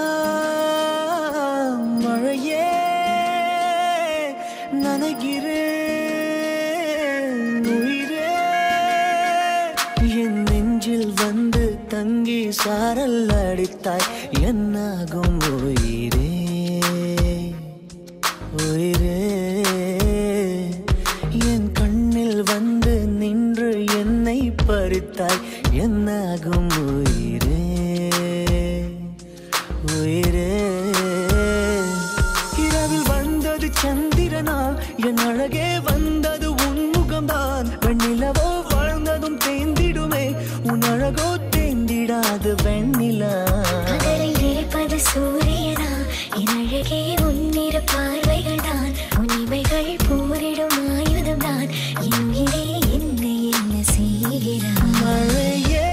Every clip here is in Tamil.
மனசெல்லாம் மழையே நனைகிறேன் உயிரே என் நெஞ்சில் வந்து தங்கி சாரல் அடித்தாய் என்னாகும் உயிரே உயிரே என் கண்ணில் வந்து நின்று என்னை பறித்தாய் என்னாகும் உயிரே உயிரே இரவில் வந்தது சந்திரனா என் அழகே வந்தது உன் முகம்தான் வெண்ணிலவோ வாழ்ந்ததும் தேந்திடுமே உன் அழகோ தேந்திடாது வெண்ணிலா இருப்பது சூரியனா என் அழகே உன்னிற பார்வைகள் தான் உன்னிமைகள் போரிடும் ஆயுதம் தான் என் உயிரே என்னை என்ன செய்கிறான் மழையே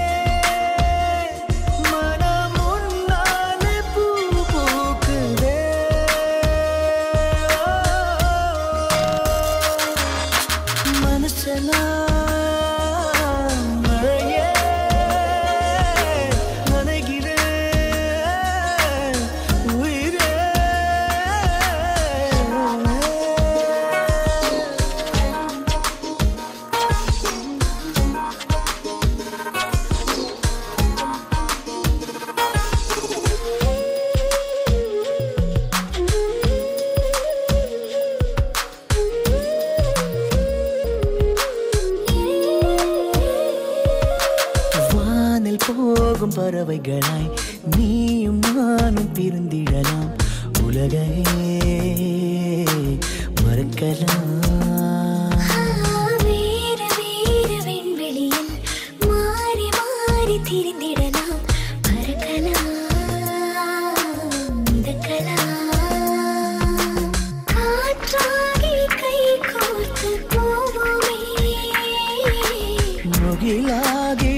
போகும் பறவைகளாய் நீயும் நானும் பிரிந்திடலாம் உலகையே மறக்கலாம் வேறு வேறு விண்வெளியில் மாறி மாறி திரிந்திடலாம் பறக்கலாம் மிதக்கலாம் காற்றாகி கை கோர்த்து போவோமே முகிலாகி